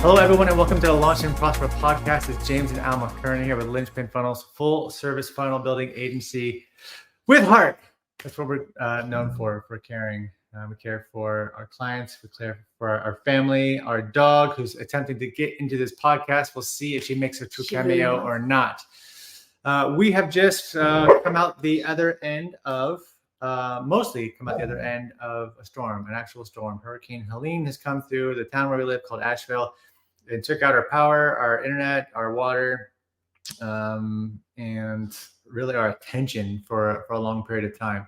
Hello, everyone, and welcome to the Launch and Prosper podcast. It's James and Alma currently here with Lynchpin Funnels, full service funnel building agency with heart. That's what we're known for caring. We care for our clients, we care for our family, our dog who's attempting to get into this podcast. We'll see if she makes a true cameo or not. We have just come out the other end of, mostly come out the other end of a storm, an actual storm. Hurricane Helene has come through the town where we live called Asheville. It took out our power, our internet, our water, and really our attention for a long period of time.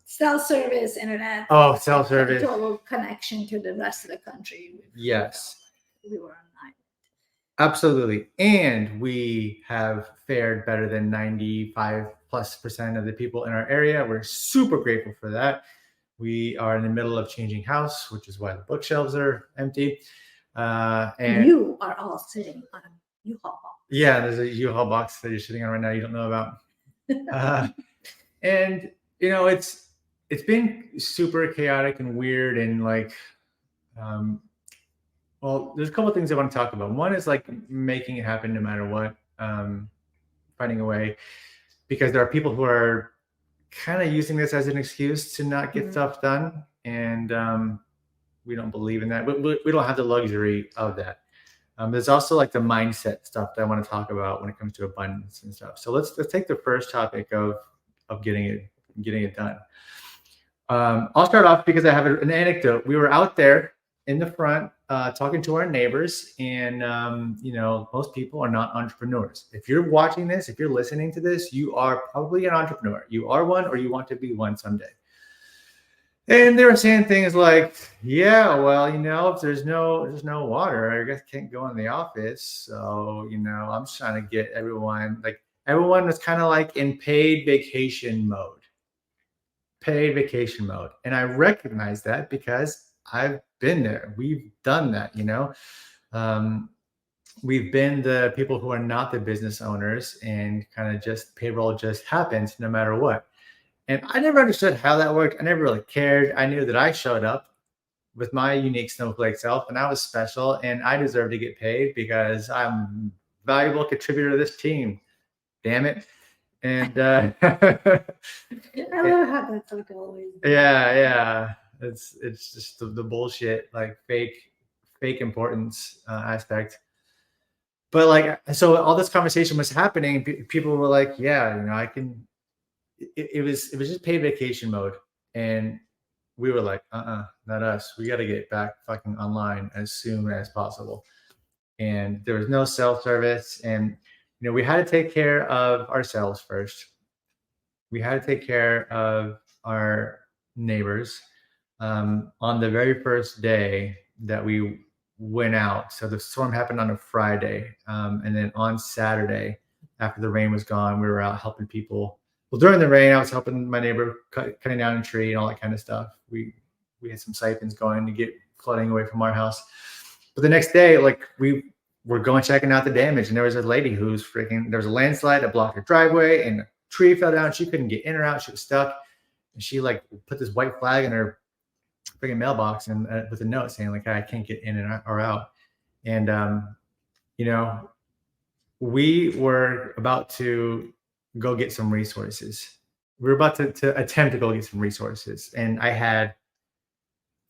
Cell service, internet. Oh, cell service. Total connection to the rest of the country. Yes. We were online. Absolutely. And we have fared better than 95+% of the people in our area. We're super grateful for that. We are in the middle of changing house, which is why the bookshelves are empty. And you are all sitting on a U-Haul box. Yeah, there's a U-Haul box that you're sitting on right now you don't know about. And you know, it's been super chaotic and weird, and like well, there's a couple of things I want to talk about. One is like making it happen no matter what, finding a way, because there are people who are kind of using this as an excuse to not get stuff done, and we don't believe in that. We don't have the luxury of that. There's also like the mindset stuff that I want to talk about when it comes to abundance and stuff. So let's take the first topic of getting it done. I'll start off because I have an anecdote. We were out there in the front talking to our neighbors, and you know, most people are not entrepreneurs. If you're watching this, if you're listening to this, you are probably an entrepreneur. You are one, or you want to be one someday. And they were saying things like, yeah, well, you know, if there's no water, I guess can't go in the office. So, you know, I'm just trying to get everyone was kind of like in paid vacation mode. And I recognize that because I've been there. We've done that, you know. We've been the people who are not the business owners, and kind of just payroll just happens no matter what. And I never understood how that worked. I never really cared. I knew that I showed up with my unique snowflake self, and I was special, and I deserve to get paid because I'm a valuable contributor to this team. Damn it. And I love how that's like always. Yeah. It's just the bullshit, like fake importance aspect. But like, so all this conversation was happening. People were like, yeah, you know, I can. It was just paid vacation mode, and we were like, not us. We got to get back fucking online as soon as possible. And there was no cell service, and you know, we had to take care of ourselves first. We had to take care of our neighbors on the very first day that we went out. So the storm happened on a Friday, and then on Saturday, after the rain was gone, we were out helping people. Well, during the rain, I was helping my neighbor cutting down a tree and all that kind of stuff. We had some siphons going to get flooding away from our house. But the next day, like we were going checking out the damage, and there was a lady who's there was a landslide that blocked her driveway, and a tree fell down. She couldn't get in or out. She was stuck, and she like put this white flag in her freaking mailbox and with a note saying like, I can't get in or out. And you know, we were about to go get some resources. We were about to attempt to go get some resources. And I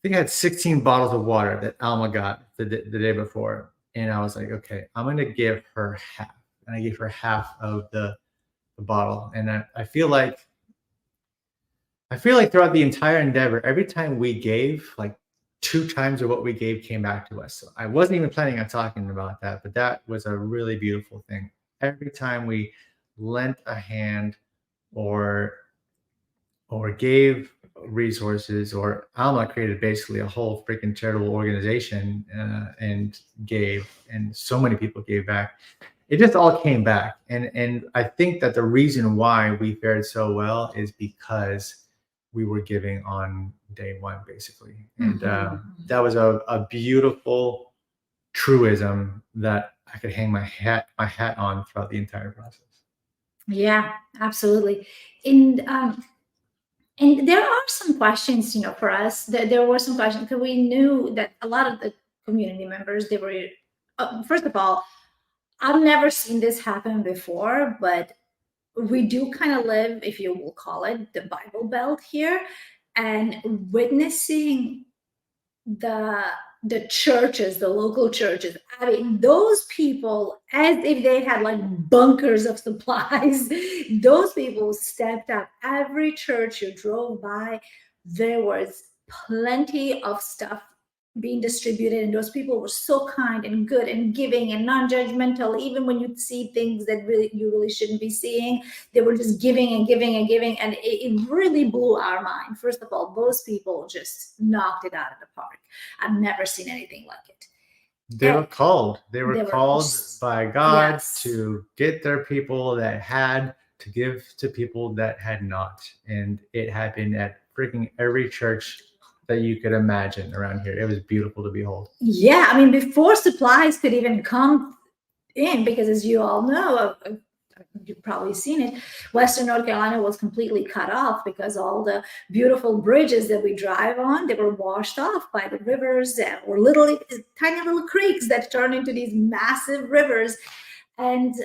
think I had 16 bottles of water that Alma got the day before. And I was like, okay, I'm going to give her half. And I gave her half of the bottle. And I feel like throughout the entire endeavor, every time we gave, like 2 times of what we gave came back to us. So I wasn't even planning on talking about that, but that was a really beautiful thing. Every time we lent a hand or gave resources, or Alma created basically a whole freaking charitable organization and gave, and so many people gave back. It just all came back. And I think that the reason why we fared so well is because we were giving on day one, basically. And that was a beautiful truism that I could hang my hat on throughout the entire process. Yeah, absolutely. And there are some questions, you know, for us. There were some questions because we knew that a lot of the community members. They were, first of all, I've never seen this happen before, but we do kind of live, if you will call it, the Bible Belt here, and witnessing the churches, the local churches, I mean, those people, as if they had like bunkers of supplies, those people stepped up. Every church you drove by, there was plenty of stuff being distributed, and those people were so kind and good and giving and non-judgmental. Even when you see things that you really shouldn't be seeing, they were just giving and giving and giving, and it really blew our mind. First of all, those people just knocked it out of the park. I've never seen anything like it. They were called. They were called by God Yes. to get their people that had to give to people that had not, and it happened at freaking every church that you could imagine around here. It was beautiful to behold. Yeah, I mean, before supplies could even come in, because as you all know, you've probably seen it, Western North Carolina was completely cut off because all the beautiful bridges that we drive on, they were washed off by the rivers, or literally tiny little creeks that turn into these massive rivers. And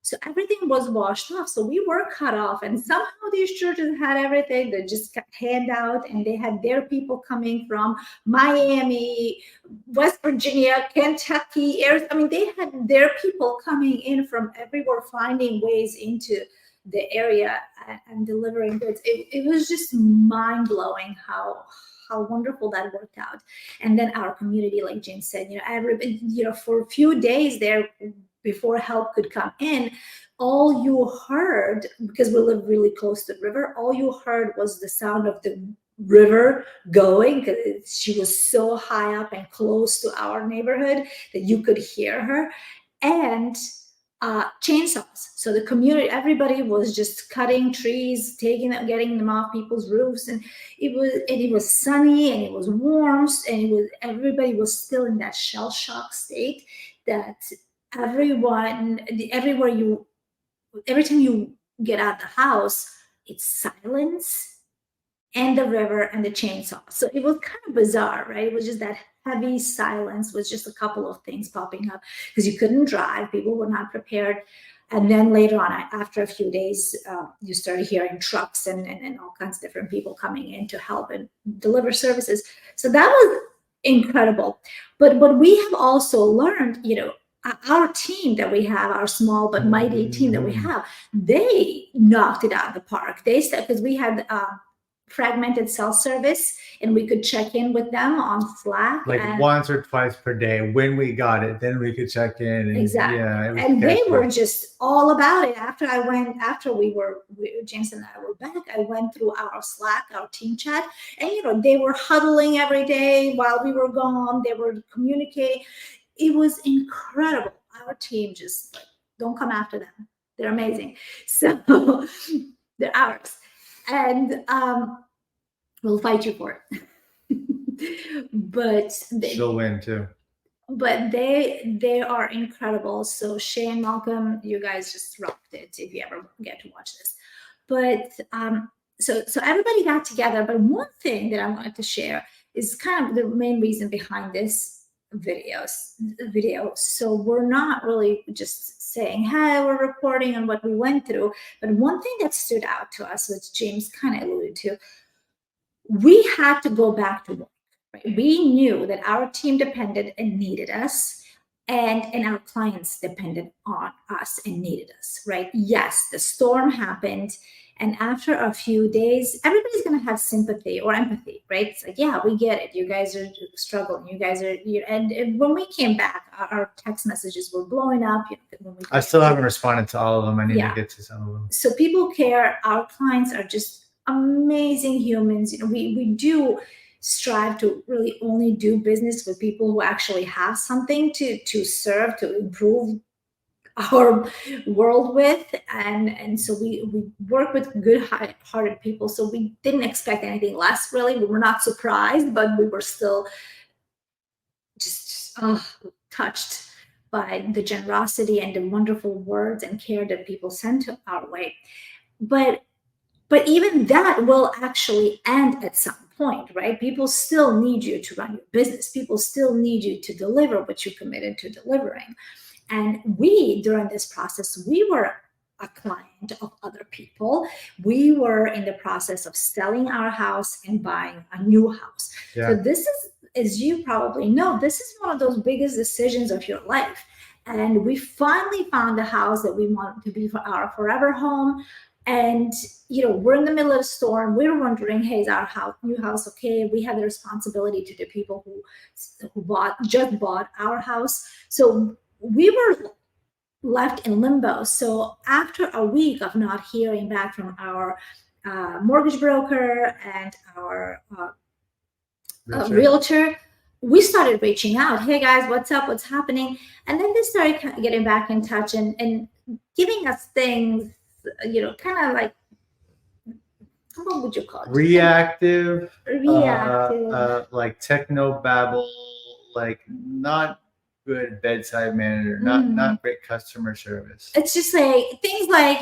so everything was washed off. So we were cut off, and somehow these churches had everything. They just got handout, and they had their people coming from Miami, West Virginia, Kentucky, Arizona. I mean, they had their people coming in from everywhere, finding ways into the area and delivering goods. It was just mind-blowing how wonderful that worked out. And then our community, like James said, for a few days there, before help could come in, all you heard, because we live really close to the river, all you heard was the sound of the river going, because she was so high up and close to our neighborhood that you could hear her, and chainsaws. So the community, everybody was just cutting trees, getting them off people's roofs, and it was sunny and it was warm, and everybody was still in that shell shock state that every time you get out the house, it's silence and the river and the chainsaw. So it was kind of bizarre, right? It was just that heavy silence with just a couple of things popping up, because you couldn't drive, people were not prepared. And then later on, after a few days, you started hearing trucks and all kinds of different people coming in to help and deliver services. So that was incredible. But we have also learned, our team that we have, our small but mighty team that we have, they knocked it out of the park. They said, because we had fragmented cell service, and we could check in with them on Slack, like once or twice per day. When we got it, then we could check in. And, exactly. Yeah, and they were just all about it. After James and I were back, I went through our Slack, our team chat, and they were huddling every day while we were gone. They were communicating. It was incredible. Our team just don't come after them. They're amazing. So they're ours. And we'll fight you for it. But she'll win too. But they are incredible. So Shane, Malcolm, you guys just rocked it if you ever get to watch this. But so everybody got together. But one thing that I wanted to share is kind of the main reason behind this video. So we're not really just saying, hey, we're reporting on what we went through. But one thing that stood out to us, which James kind of alluded to, we had to go back to work. Right? We knew that our team depended and needed us, and our clients depended on us and needed us, right? Yes, the storm happened, and after a few days, everybody's going to have sympathy or empathy, right? It's like, yeah, we get it. You guys are struggling. You guys are, and when we came back, our text messages were blowing up. I still haven't responded to all of them. I need to get to some of them. So people care. Our clients are just amazing humans. We do strive to really only do business with people who actually have something to serve, to improve our world with, and so we work with good-hearted people. So we didn't expect anything less, really. We were not surprised, but we were still just touched by the generosity and the wonderful words and care that people sent our way. But even that will actually end at some point, right? People still need you to run your business. People still need you to deliver what you committed to delivering. And we, during this process, we were a client of other people. We were in the process of selling our house and buying a new house. Yeah. So this is, as you probably know, this is one of those biggest decisions of your life. And we finally found the house that we want to be for our forever home. And we're in the middle of a storm. We're wondering, hey, is our new house okay? We had the responsibility to the people who just bought our house. So we were left in limbo. So after a week of not hearing back from our mortgage broker and our realtor, we started reaching out. Hey guys, what's up? What's happening? And then they started getting back in touch and giving us things, kind of like, what would you call it? Reactive. Reactive. Like techno babble, like not good bedside manner, not great customer service. It's just like things like,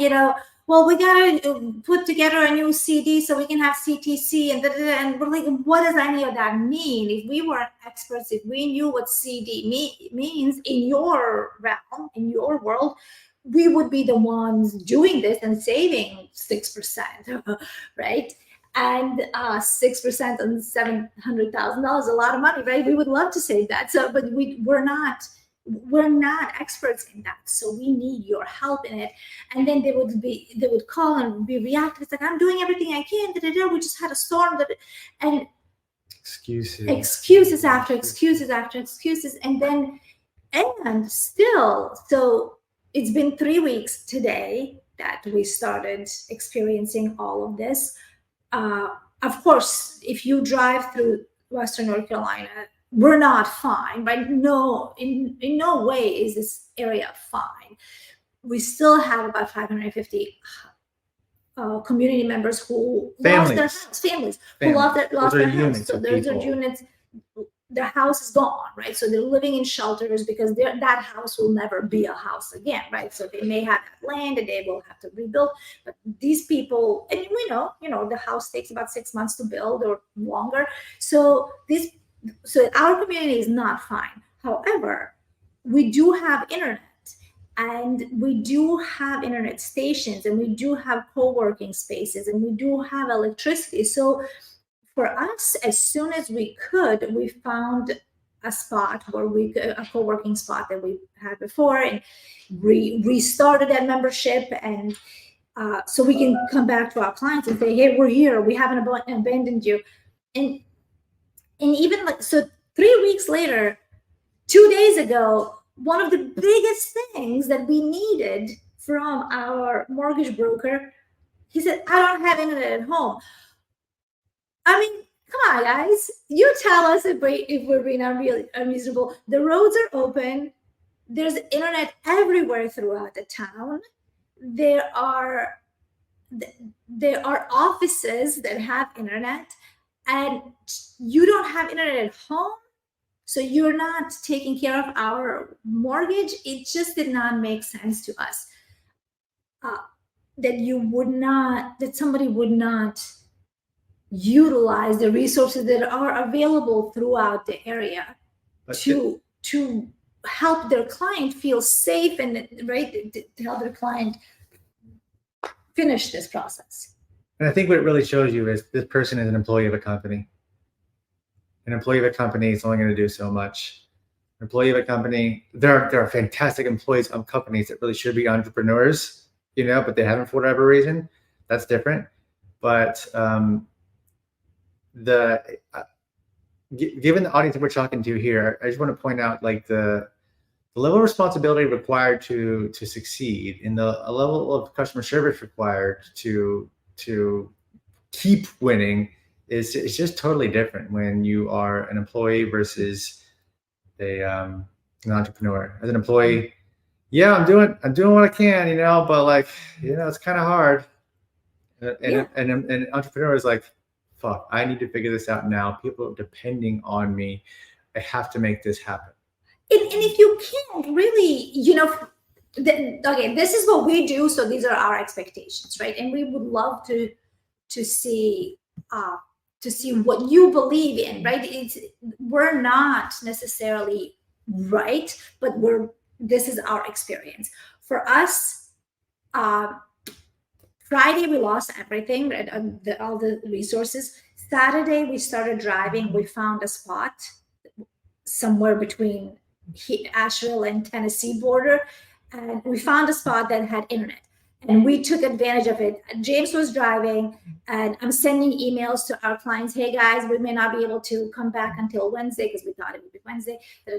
well, we gotta put together a new CD so we can have CTC and we're like, what does any of that mean? If we were experts, if we knew what CD means in your realm, in your world, we would be the ones doing this and saving 6%, right? And 6% on $700,000 is a lot of money, right? We would love to save that. So, but we're not experts in that. So we need your help in it. And then they would call and be reactive. It's like, I'm doing everything I can. We just had a storm. And excuses after excuses after excuses. And still, so it's been 3 weeks today that we started experiencing all of this. Of course, if you drive through Western North Carolina, we're not fine, right? No, in no way is this area fine. We still have about 550 community members who lost their house, families who lost their house. So those are units. Their house is gone, right? So they're living in shelters because that house will never be a house again, right? So they may have that land and they will have to rebuild. But these people, and we know, the house takes about 6 months to build or longer. So our community is not fine. However, we do have internet, and we do have internet stations, and we do have co-working spaces, and we do have electricity. So for us, as soon as we could, we found a spot where a co-working spot that we had before, and restarted that membership, and so we can come back to our clients and say, hey, we're here, we haven't abandoned you. And even like, so 3 weeks later, 2 days ago, one of the biggest things that we needed from our mortgage broker, he said, I don't have internet at home. I mean, come on, guys. You tell us if we're being unreasonable. The roads are open. There's internet everywhere throughout the town. There are offices that have internet, and you don't have internet at home, so you're not taking care of our mortgage. It just did not make sense to us that somebody would not utilize the resources that are available throughout the area to help their client feel safe and right to help their client finish this process. And I think what it really shows you is this person is an employee of a company. An employee of a company is only going to do so much. An employee of a company, there are fantastic employees of companies that really should be entrepreneurs, but they haven't for whatever reason. That's different. But given the audience that we're talking to here, I just want to point out like the level of responsibility required to succeed, and the level of customer service required to keep winning is just totally different when you are an employee versus an entrepreneur. As an employee, yeah, I'm doing what I can, but like, it's kind of hard. And an entrepreneur is like, fuck, I need to figure this out now. People are depending on me. I have to make this happen. And if you can't really, okay, this is what we do. So these are our expectations, right? And we would love to see to see what you believe in, right? We're not necessarily right, but this is our experience. For us, Friday we lost everything, right? All the resources. Saturday we started driving. We found a spot somewhere between Asheville and Tennessee border, and we found a spot that had internet, and we took advantage of it. James was driving, and I'm sending emails to our clients. Hey guys, we may not be able to come back until Wednesday because we thought it would be Wednesday. We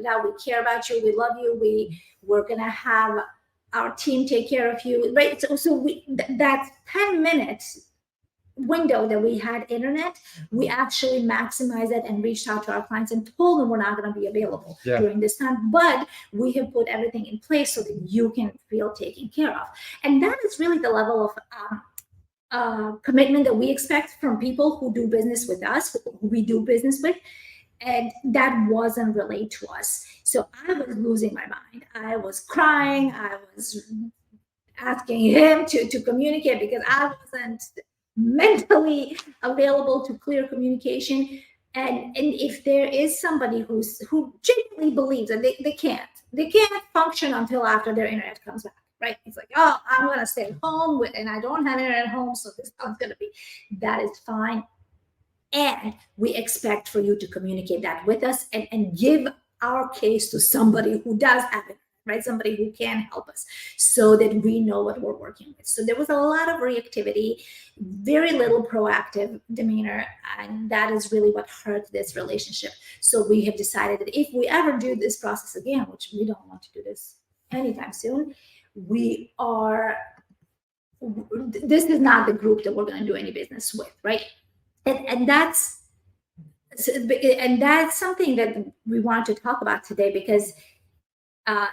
care about you. We love you. We're gonna have our team take care of you, right? So that 10 minutes window that we had internet, we actually maximized it and reached out to our clients and told them we're not going to be available during this time, but we have put everything in place so that you can feel taken care of. And that is really the level of commitment that we expect from people who do business with us, who we do business with. And that wasn't relayed to us. So I was losing my mind. I was crying. I was asking him to communicate because I wasn't mentally available to clear communication. And if there is somebody who genuinely believes that they can't function until after their internet comes back, right? It's like, oh, I'm going to stay at home and I don't have internet at home, so this is how it's going to be. That is fine. And we expect for you to communicate that with us and give our case to somebody who does have it, right? Somebody who can help us so that we know what we're working with. So there was a lot of reactivity, very little proactive demeanor, and that is really what hurt this relationship. So we have decided that if we ever do this process again, which we don't want to do this anytime soon, this is not the group that we're going to do any business with, right? And that's something that we want to talk about today, because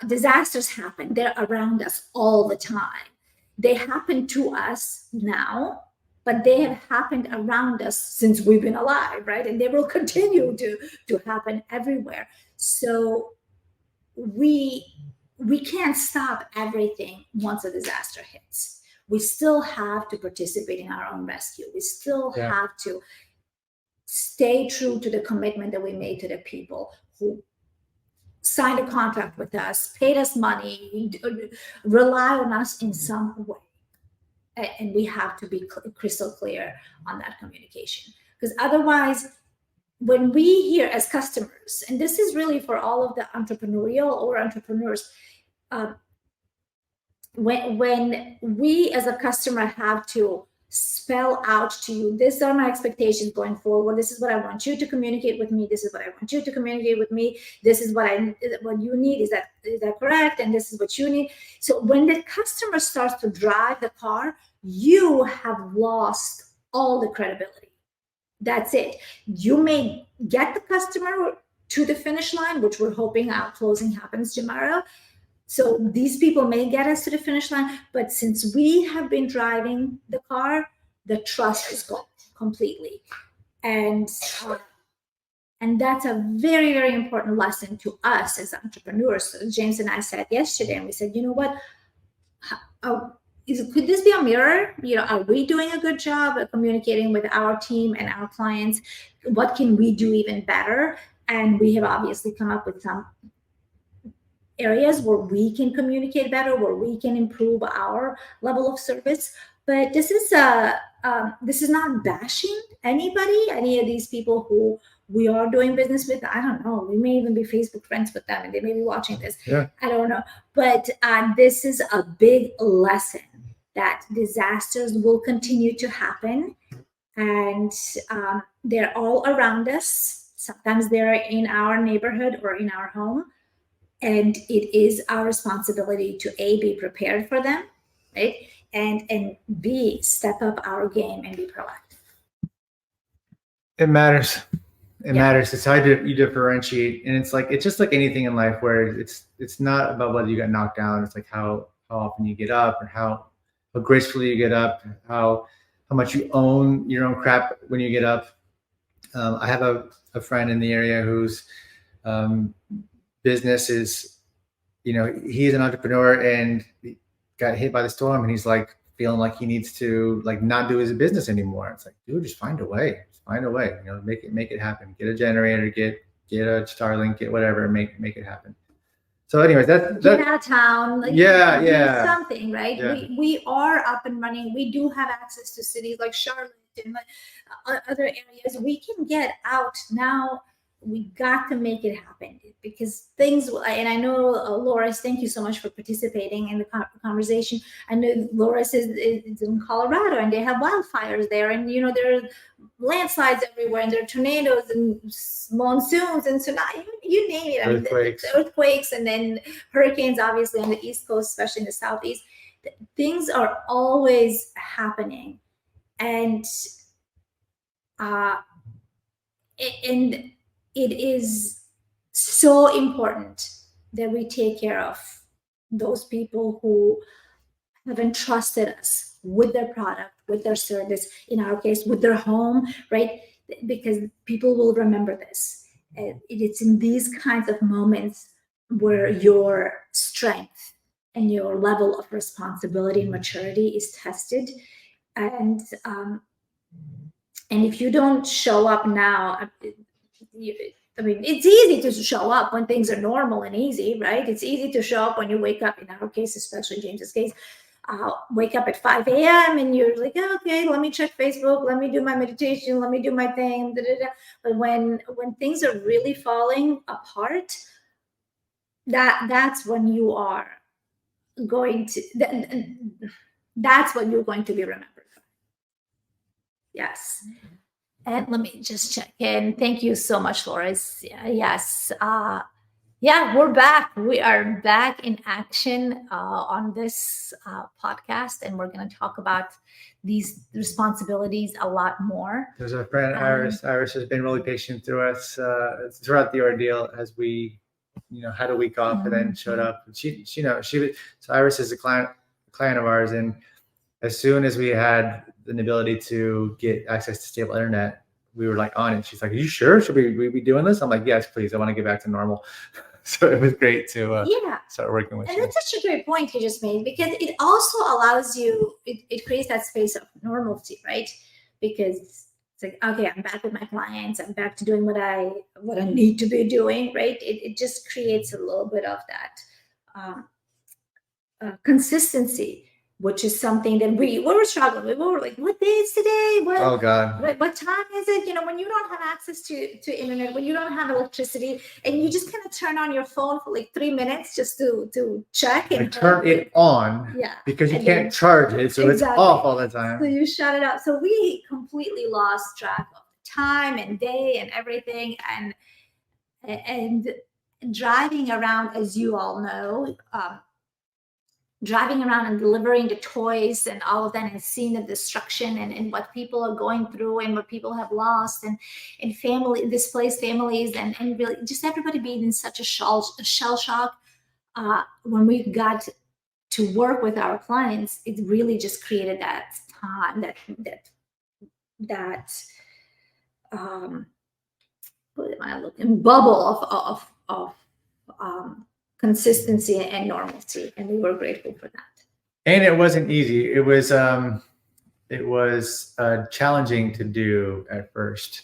disasters happen. They're around us all the time. They happen to us now, but they have happened around us since we've been alive, right? And they will continue to happen everywhere. So we can't stop everything once a disaster hits. We still have to participate in our own rescue. We still have to stay true to the commitment that we made to the people who signed a contract with us, paid us money, rely on us in some way. And we have to be crystal clear on that communication. Because otherwise, when we hear as customers, and this is really for all of the entrepreneurial or entrepreneurs, when we as a customer have to spell out to you, these are my expectations going forward, this is what I want you to communicate with me, this is what I want you to communicate with me, this is what you need, is that correct, and this is what you need. So when the customer starts to drive the car, you have lost all the credibility. That's it. You may get the customer to the finish line, which we're hoping our closing happens tomorrow. So these people may get us to the finish line, but since we have been driving the car, the trust is gone completely. And that's a very, very important lesson to us as entrepreneurs. So James and I said yesterday, and we said, you know what, could this be a mirror? Are we doing a good job at communicating with our team and our clients? What can we do even better? And we have obviously come up with some areas where we can communicate better, where we can improve our level of service. But this is not bashing anybody, any of these people who we are doing business with. I don't know. We may even be Facebook friends with them, and they may be watching this. Yeah. I don't know. But this is a big lesson that disasters will continue to happen, and they're all around us. Sometimes they're in our neighborhood or in our home. And it is our responsibility to be prepared for them, right? And B, step up our game and be proactive. It matters. It matters. It's how you differentiate. And it's just like anything in life where it's not about whether you got knocked down. It's like how often you get up, or how gracefully you get up, how much you own your own crap when you get up. I have a friend in the area who's business is, he's an entrepreneur and got hit by the storm, and he's like feeling like he needs to not do his business anymore. It's like, dude, just find a way. find a way, make it happen. Get a generator, get a Starlink, get whatever, make it happen. So anyways, get out of town, like do something, right? Yeah. We are up and running. We do have access to cities like Charlotte and other areas. We can get out now. We got to make it happen because things, and I know Loris, thank you so much for participating in the conversation. I know Loris is in Colorado and they have wildfires there, and there are landslides everywhere, and there are tornadoes and monsoons and tsunamis, you name it. Earthquakes. Earthquakes, and then hurricanes, obviously on the East Coast, especially in the Southeast. Things are always happening, and it is so important that we take care of those people who have entrusted us with their product, with their service, in our case, with their home, right? Because people will remember this. It's in these kinds of moments where your strength and your level of responsibility and maturity is tested. And if you don't show up now, it's easy to show up when things are normal and easy, right? It's easy to show up when you wake up, in our case, especially James's case, wake up at 5 a.m. and you're like, okay, let me check Facebook, let me do my meditation, let me do my thing. But when things are really falling apart, that's when you are going to, that's what you're going to be remembered for. Yes. And let me just check in. Thank you so much, Loris. Yes. We're back. We are back in action on this podcast, and we're going to talk about these responsibilities a lot more. There's a friend, Iris. Iris has been really patient through us throughout the ordeal as we, had a week off and then showed up. So Iris is a client of ours, and as soon as we had an ability to get access to stable internet, we were like on it. She's like, "Are you sure? Should we be doing this?" I'm like, "Yes, please. I want to get back to normal." So it was great to start working with you. And that's such a great point you just made, because it also allows you, it creates that space of normalcy, right? Because it's like, okay, I'm back with my clients. I'm back to doing what I need to be doing, right? It just creates a little bit of that consistency, which is something that we were struggling with. We were like, what day is today? Oh God. What time is it? When you don't have access to internet, when you don't have electricity, and you just kind of turn on your phone for like 3 minutes just to check and turn it on. Yeah. Because you can't charge it, so it's off all the time. So you shut it out. So we completely lost track of time and day and everything, and driving around, as you all know, driving around and delivering the toys and all of that, and seeing the destruction and what people are going through and what people have lost, and displaced families, and really just everybody being in such a shell shock. When we got to work with our clients, it really just created that time, that what am I looking, bubble of consistency and normalcy, and we were grateful for that. And it wasn't easy. It was challenging to do at first.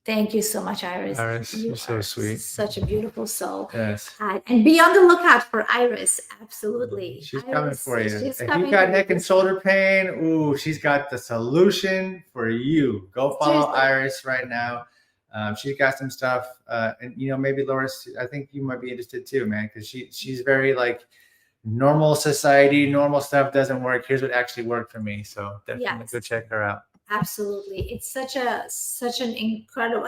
Thank you so much, Iris. Iris, you're so sweet. Such a beautiful soul. Yes. And be on the lookout for Iris. Absolutely. She's coming for you. If you've got neck and shoulder pain, she's got the solution for you. Go follow Iris right now. She's got some stuff, and maybe Loris, I think you might be interested too, man, because she's very like normal society, normal stuff doesn't work. Here's what actually worked for me. So definitely go check her out. Absolutely, it's such an incredible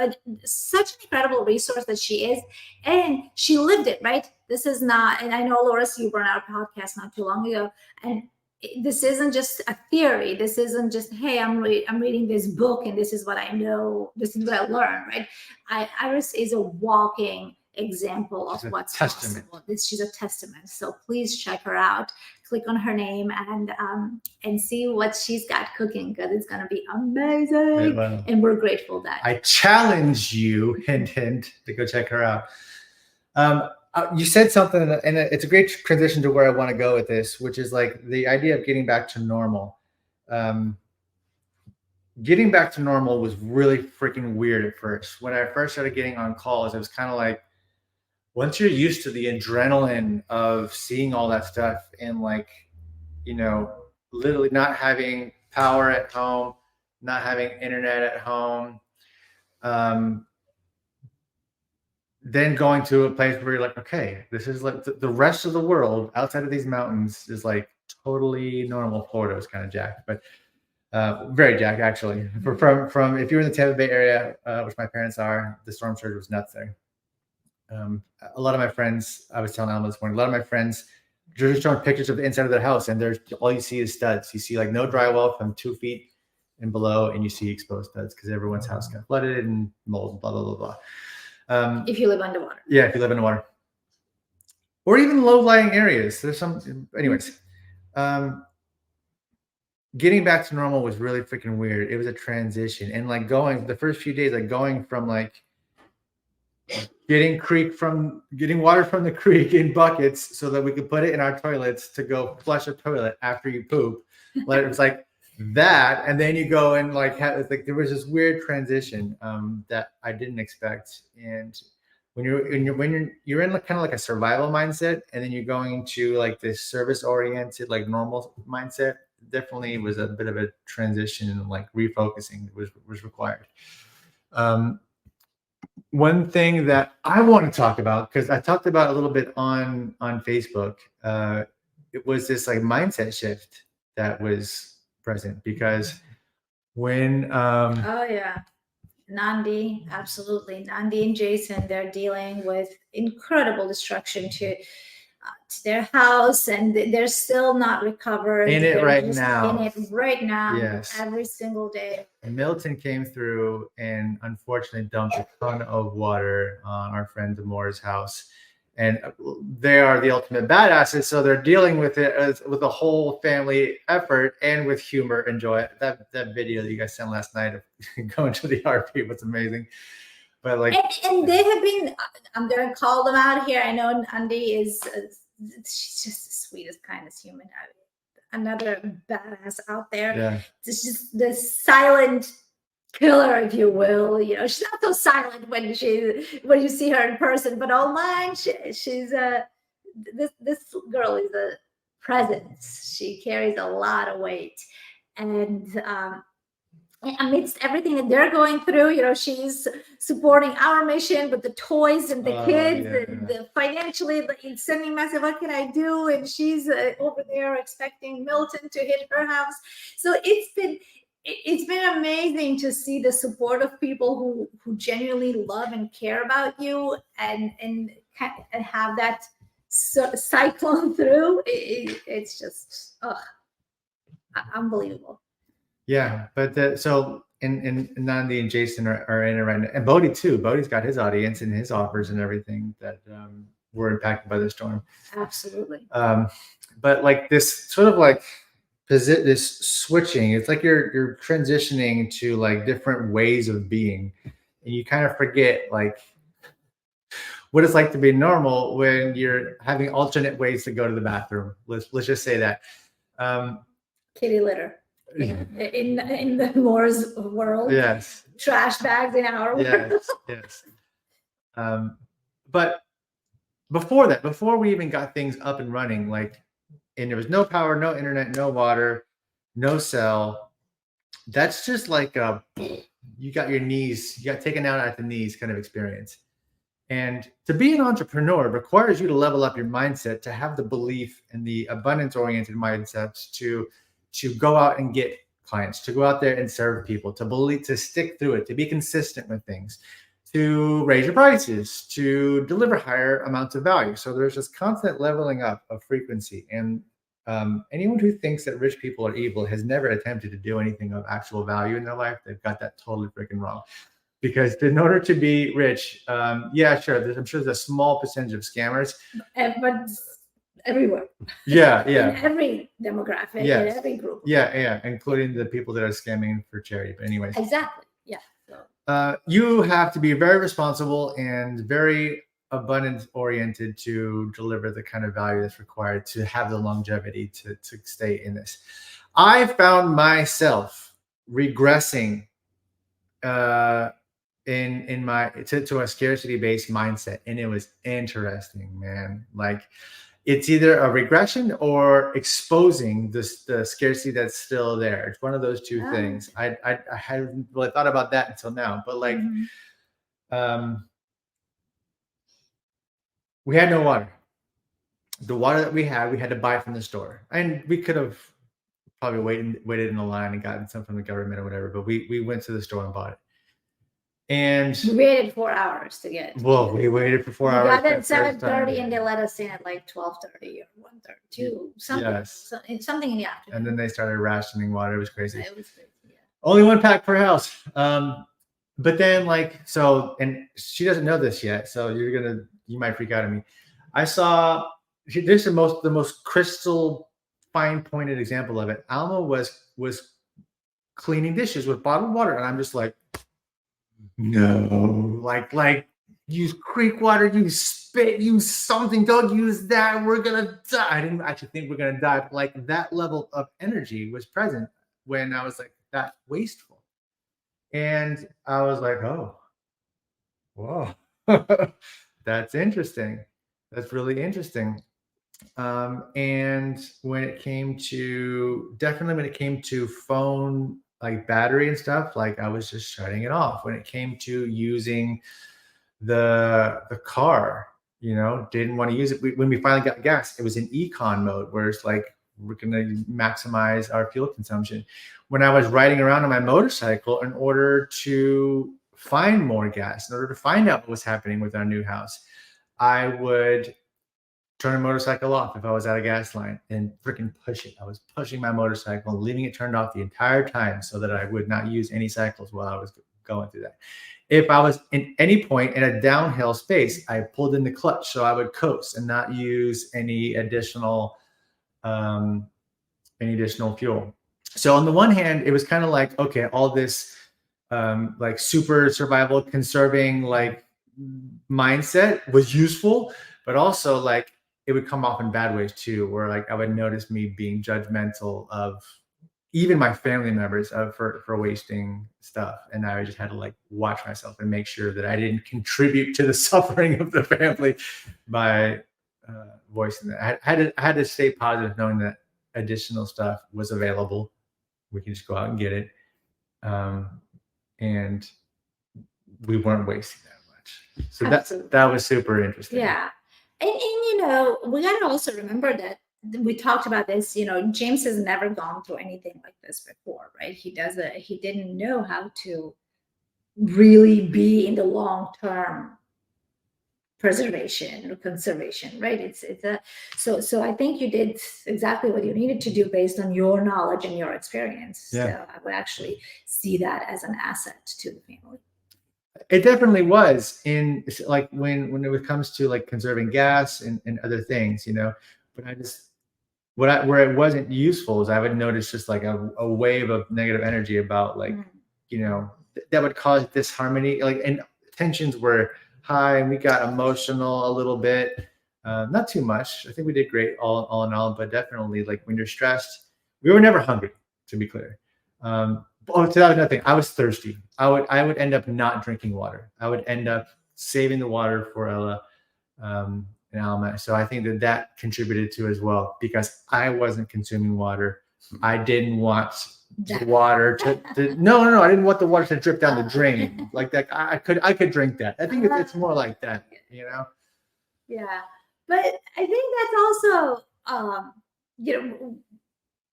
resource that she is, and she lived it, right? This is not, and I know, Loris, you brought out a podcast not too long ago, and this isn't just a theory. This isn't just, hey, I'm reading this book and this is what I know. This is what I learned, right? Iris is a walking example of what's possible. She's a testament. So please check her out. Click on her name and see what she's got cooking, because it's going to be amazing. Well, and we're grateful that I challenge you, hint, hint, to go check her out. You said something, and it's a great transition to where I want to go with this, which is like the idea of getting back to normal. getting back to normal was really freaking weird at first. When I first started getting on calls, it was kind of like, once you're used to the adrenaline of seeing all that stuff and like, you know, literally not having power at home, not having internet at home, um, then going to a place where you're like, okay, this is like the rest of the world outside of these mountains is like totally normal. Florida was kind of jacked, but very jacked actually. From if you're in the Tampa Bay area, which my parents are, the storm surge was nuts there. A lot of my friends, I was telling Alma this morning, a lot of my friends, they're just showing pictures of the inside of their house, and there's all you see is studs. You see like no drywall from 2 feet and below, and you see exposed studs because everyone's house got flooded and mold, blah blah blah blah. If you live underwater. Yeah, if you live in the water, or even low-lying areas. There's some, anyways. Getting back to normal was really freaking weird. It was a transition, and like going the first few days, like going from like getting water from the creek in buckets so that we could put it in our toilets to go flush a toilet after you poop. Like it was like that, and then you go and like like there was this weird transition that I didn't expect. And when you're in like, kind of like a survival mindset, and then you're going into like this service oriented like normal mindset, definitely was a bit of a transition, and like refocusing was required. One thing that I want to talk about, because I talked about a little bit on Facebook, it was this like mindset shift that was present, because when oh yeah, Nandi, absolutely. Nandi and Jason, they're dealing with incredible destruction to their house, and they're still not recovered. In it They're right just now. in it right now. Yes. Every single day. Milton came through and unfortunately dumped a ton of water on our friend Demore's house. And they are the ultimate badasses, so they're dealing with it with a whole family effort and with humor and joy. That video that you guys sent last night of going to the RP was amazing. But like, and they have been, I'm going to call them out here. I know Nandi is, she's just the sweetest, kindest human. Another badass out there. Yeah. It's just the silent killer, if you will. You know, she's not so silent when you see her in person, but online she's this girl is a presence. She carries a lot of weight, and amidst everything that they're going through, you know, she's supporting our mission with the toys and the kids and the financially sending message, what can I do? And she's over there expecting Milton to hit her house. So it's been amazing to see the support of people who genuinely love and care about you, and have that cyclone through. It's just unbelievable. Yeah, but so and Nandi and Jason are in it right now, and Bodhi too. Bodhi's got his audience and his offers and everything that were impacted by the storm. Absolutely. But like this sort of like this switching, it's like you're transitioning to like different ways of being, and you kind of forget like what it's like to be normal when you're having alternate ways to go to the bathroom. Let's just say that. Kitty litter. In the Moore's world, yes. Trash bags in our world. Yes. But before we even got things up and running, like, and there was no power, no internet, no water, no cell. That's just like you got taken out at the knees kind of experience. And to be an entrepreneur requires you to level up your mindset, to have the belief and the abundance-oriented mindsets to go out and get clients, to go out there and serve people, to stick through it, to be consistent with things, to raise your prices, to deliver higher amounts of value. So there's this constant leveling up of frequency. And anyone who thinks that rich people are evil has never attempted to do anything of actual value in their life. They've got that totally freaking wrong. Because in order to be rich, yeah, sure, I'm sure there's a small percentage of scammers. But everywhere. Yeah. In every demographic, in every group. Yeah, including the people that are scamming for charity. But anyways. Exactly. Yeah. So. You have to be very responsible and very abundance oriented to deliver the kind of value that's required to have the longevity to stay in this. I found myself regressing in my to a scarcity based mindset, and it was interesting, man. Like it's either a regression or exposing the scarcity that's still there. It's one of those two things. I hadn't really thought about that until now, but like we had no water. The water that we had to buy from the store, and we could have probably waited in the line and gotten some from the government or whatever, but we went to the store and bought it. And we waited 4 hours to get. Well, we waited for 4 we hours. got it at 7:30, and they let us in at like 12:30 or 1:32, something. Yes. Something in the afternoon. And then they started rationing water. It was crazy. It was crazy. Yeah. Only 1 pack per house. But then like so, and she doesn't know this yet, so you might freak out at me. I saw this is the most crystal fine pointed example of it. Alma was cleaning dishes with bottled water, and I'm just like, no, like use creek water, use spit, use something. Don't use that. We're gonna die. I didn't actually think we're gonna die, but like that level of energy was present when I was like that wasteful, and I was like, oh, whoa, that's interesting. That's really interesting. And when it came to phone like battery and stuff, like I was just shutting it off. When it came to using the car, didn't want to use it. When we finally got gas, it was in econ mode, where it's like we're gonna maximize our fuel consumption. When I was riding around on my motorcycle in order to find more gas, in order to find out what was happening with our new house, I would turn the motorcycle off if I was at a gas line and freaking push it. I was pushing my motorcycle and leaving it turned off the entire time so that I would not use any cycles while I was going through that. If I was in any point in a downhill space, I pulled in the clutch so I would coast and not use any additional fuel. So on the one hand, it was kind of like, okay, all this like super survival conserving like mindset was useful, but also like it would come off in bad ways too, where like I would notice me being judgmental of even my family members for wasting stuff, and I just had to like watch myself and make sure that I didn't contribute to the suffering of the family by voicing that. I had to stay positive, knowing that additional stuff was available. We can just go out and get it, and we weren't wasting that much. So that was super interesting. Yeah. And we got to also remember that we talked about this, James has never gone through anything like this before, right? He didn't know how to really be in the long-term preservation or conservation, right? So I think you did exactly what you needed to do based on your knowledge and your experience. Yeah. So I would actually see that as an asset to the family. It definitely was in like when it comes to like conserving gas and other things, but I just where it wasn't useful is I would notice just like a wave of negative energy about like, that would cause disharmony, like, and tensions were high and we got emotional a little bit, not too much. I think we did great all in all, but definitely like when you're stressed, we were never hungry, to be clear. So that was another thing. I was thirsty. I would end up not drinking water. I would end up saving the water for Ella and Alma. So I think that contributed to as well, because I wasn't consuming water. I didn't want the water to no. I didn't want the water to drip down the drain like that. I could drink that. I think it's more like that, Yeah, but I think that's also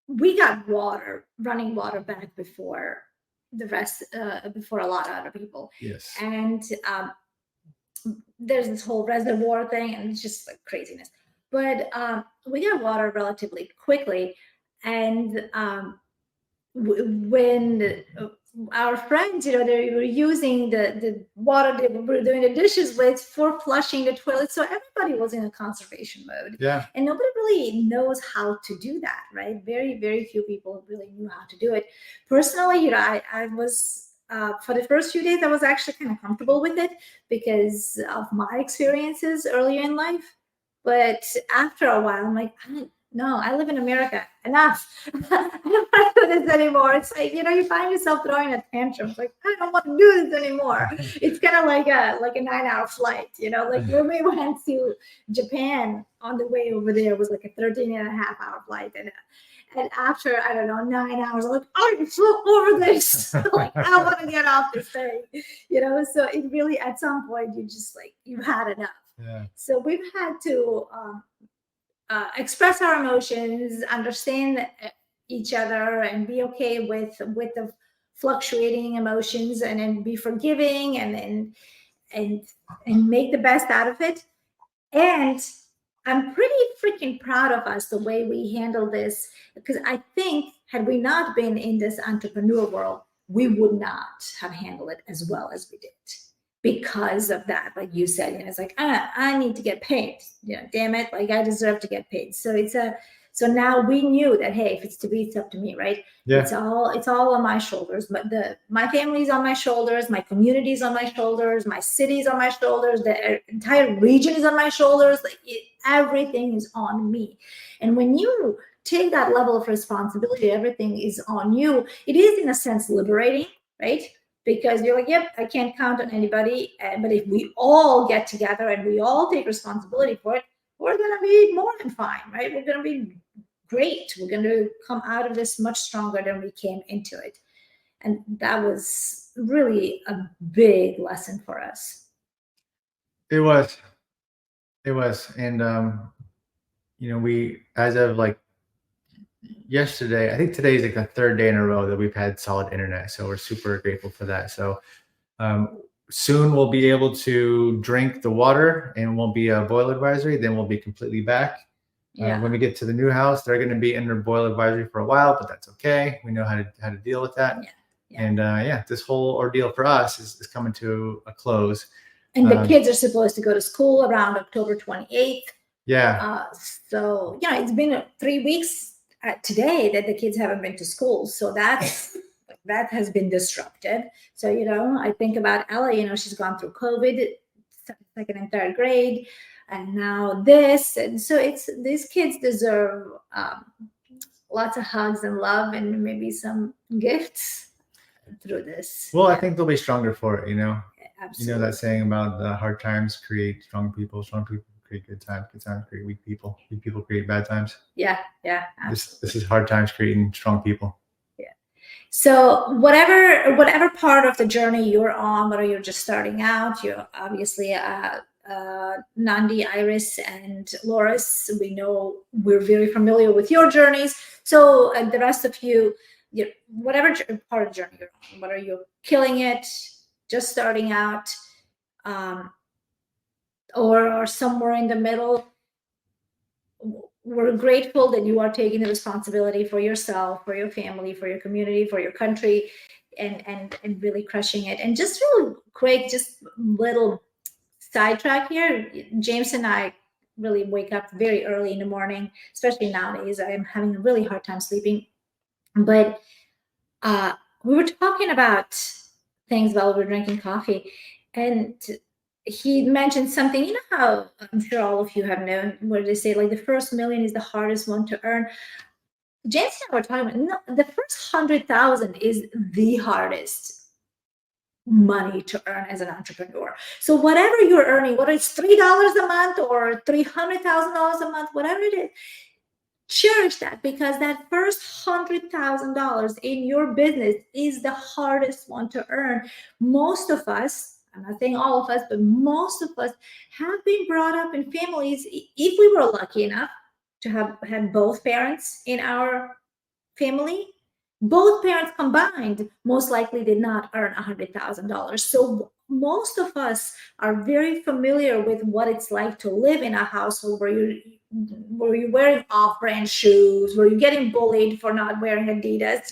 we got running water back before the rest, before a lot of other people. Yes. And there's this whole reservoir thing, and it's just like craziness. But we got water relatively quickly, and when our friends, they were using the water they were doing the dishes with for flushing the toilet. So everybody was in a conservation mode. Yeah. And nobody really knows how to do that, right? Very, very few people really knew how to do it. Personally, I was, for the first few days, I was actually kind of comfortable with it because of my experiences earlier in life. But after a while, I'm like, no, I live in America. Enough. I don't want to do this anymore. It's like, you find yourself throwing a tantrum. It's like, I don't want to do this anymore. It's kind of like a 9-hour flight, like when we went to Japan, on the way over there was like a 13-and-a-half-hour flight. And after, I don't know, 9 hours, I'm like, I'm so over this. Like, I want to get off this thing, So it really, at some point, you just like, you've had enough. Yeah. So we've had to express our emotions, understand each other, and be okay with the fluctuating emotions, and then be forgiving, and make the best out of it. And I'm pretty freaking proud of us, the way we handled this, because I think had we not been in this entrepreneur world, we would not have handled it as well as we did, because of that. Like you said, it's like, I need to get paid. Damn it, like I deserve to get paid. So so now we knew that, hey, if it's to be, it's up to me, right? Yeah. It's all on my shoulders. But my family's on my shoulders, my community's on my shoulders, my city's on my shoulders, the entire region is on my shoulders. Like everything is on me. And when you take that level of responsibility, everything is on you. It is, in a sense, liberating, right? Because you're like, yep, I can't count on anybody. But if we all get together and we all take responsibility for it, we're going to be more than fine, right? We're going to be great. We're going to come out of this much stronger than we came into it. And that was really a big lesson for us. It was. And, we, as of like yesterday, I think today is like the third day in a row that we've had solid internet. So we're super grateful for that. So soon we'll be able to drink the water and won't be a boil advisory. Then we'll be completely back. Yeah. When we get to the new house, they're going to be under boil advisory for a while, but that's okay. We know how to deal with that. Yeah. And this whole ordeal for us is coming to a close. And the kids are supposed to go to school around October 28th. Yeah. So, it's been 3 weeks today that the kids haven't been to school. So that's that has been disrupted. So, I think about Ella, she's gone through COVID, second and third grade, and now this. And so these kids deserve lots of hugs and love, and maybe some gifts through this. Well, I think they'll be stronger for it, Absolutely. That saying about the hard times create strong people create good times create weak people create bad times. Yeah. This is hard times creating strong people. Yeah. So whatever part of the journey you're on, whether you're just starting out, you're obviously Nandi, Iris, and Loris, we know we're very familiar with your journeys. So the rest of you, whatever part of the journey you're on, whether you're killing it, just starting out, or somewhere in the middle, we're grateful that you are taking the responsibility for yourself, for your family, for your community, for your country, and really crushing it. And just real quick, just little sidetrack here. James and I really wake up very early in the morning, especially nowadays. I am having a really hard time sleeping. But we were talking about things while we were drinking coffee, and he mentioned something, how I'm sure all of you have known, where they say like the first million is the hardest one to earn. James and I were talking about, no, the first 100,000 is the hardest money to earn as an entrepreneur. So whatever you're earning, whether it's $3 a month or $300,000 a month, whatever it is, cherish that, because that first $100,000 in your business is the hardest one to earn. Most of us, I'm not saying all of us, but most of us have been brought up in families, if we were lucky enough to have had both parents in our family, both parents combined most likely did not earn $100,000. So most of us are very familiar with what it's like to live in a household where you're wearing off-brand shoes, where you're getting bullied for not wearing Adidas,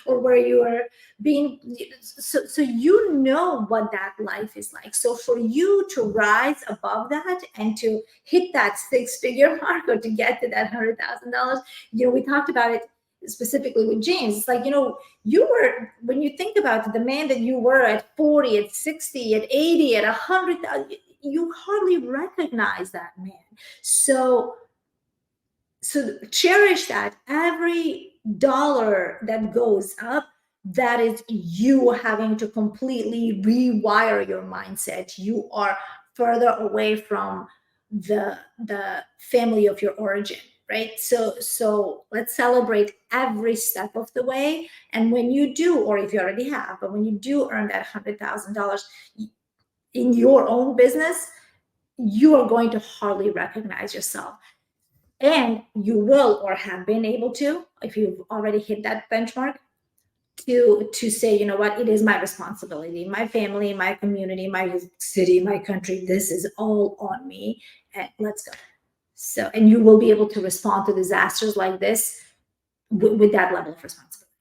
or where you are being, so you know what that life is like. So for you to rise above that and to hit that six-figure mark, or to get to that $100,000, we talked about it specifically with James. It's like, you were, when you think about the man that you were at 40, at 60, at 80, at 100, you hardly recognize that man. So So cherish that. Every dollar that goes up, that is you having to completely rewire your mindset. You are further away from the family of your origin, right? So let's celebrate every step of the way. And when you do, or if you already have, but when you do earn that $100,000 in your own business, you are going to hardly recognize yourself. And you will, or have been able to, if you've already hit that benchmark, to say, you know what, it is my responsibility, my family, my community, my city, my country, this is all on me, and let's go. So, and you will be able to respond to disasters like this with that level of responsibility.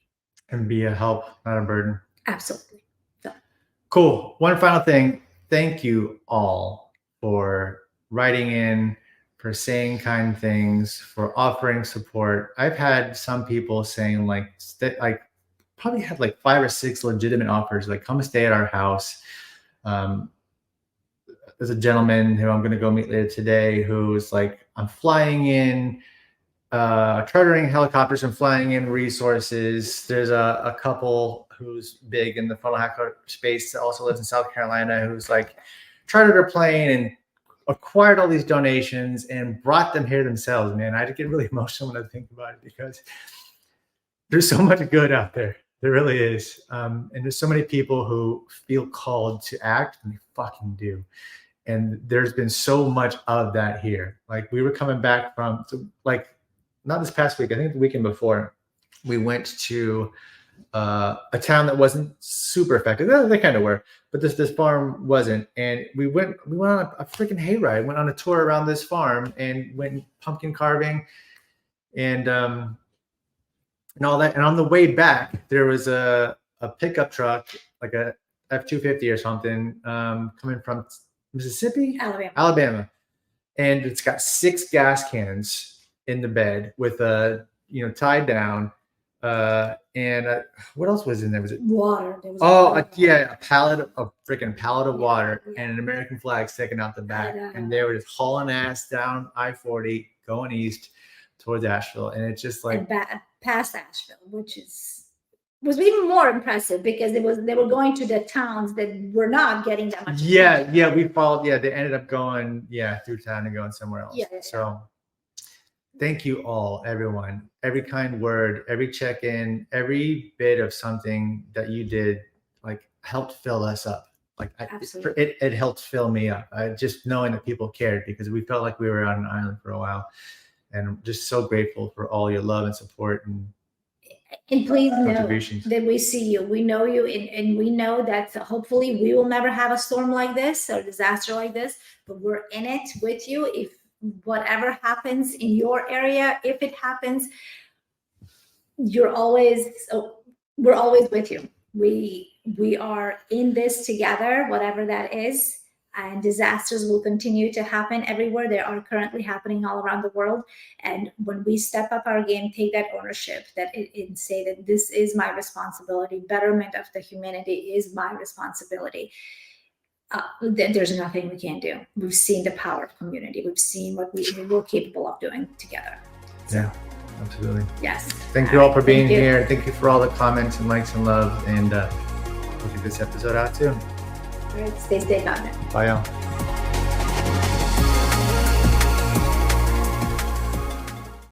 And be a help, not a burden. Absolutely. So. Cool. One final thing. Thank you all for writing in, for saying kind things, for offering support. I've had some people saying like probably had like 5 or 6 legitimate offers, like come stay at our house. There's a gentleman who I'm going to go meet later today who's like, I'm flying in, chartering helicopters and flying in resources. There's a couple who's big in the funnel hacker space that also lives in South Carolina who's like chartered a plane and acquired all these donations and brought them here themselves. Man, I get really emotional when I think about it because there's so much good out there. There really is. And there's so many people who feel called to act, and they fucking do. And there's been so much of that here. Like we were coming back from, like, not this past week, I think the weekend before, we went to a town that wasn't super effective. They kind of were, but this farm wasn't. And we went on a freaking hayride, went on a tour around this farm and went pumpkin carving and all that. And on the way back, there was a pickup truck, like a F-250 or something, coming from Mississippi, Alabama, and it's got 6 gas cans in the bed with tied down. And what else was in there? Was it water? A freaking pallet of water and an American flag sticking out the back. And they were just hauling ass down I-40 going east towards Asheville. And it's just like past Asheville, which was even more impressive because they were going to the towns that were not getting that much. Yeah, we followed. Yeah, they ended up going through town and going somewhere else. So thank you all, everyone. Every kind word, every check-in, every bit of something that you did, like, helped fill us up. Like it helped fill me up. Just knowing that people cared, because we felt like we were on an island for a while, and I'm just so grateful for all your love and support and please know that we see you, we know you, and we know that hopefully we will never have a storm like this or disaster like this, but we're in it with you. If whatever happens in your area, if it happens, we're always with you. We are in this together, whatever that is, and disasters will continue to happen everywhere. They are currently happening all around the world. And when we step up our game, take that ownership, and say that this is my responsibility, betterment of the humanity is my responsibility, there's nothing we can't do. We've seen the power of community. We've seen what we're capable of doing together. So, yeah, absolutely. Yes. Thank you all for being here. Thank you for all the comments and likes and love. And we'll get this episode out soon. All right, stay confident. Bye, y'all.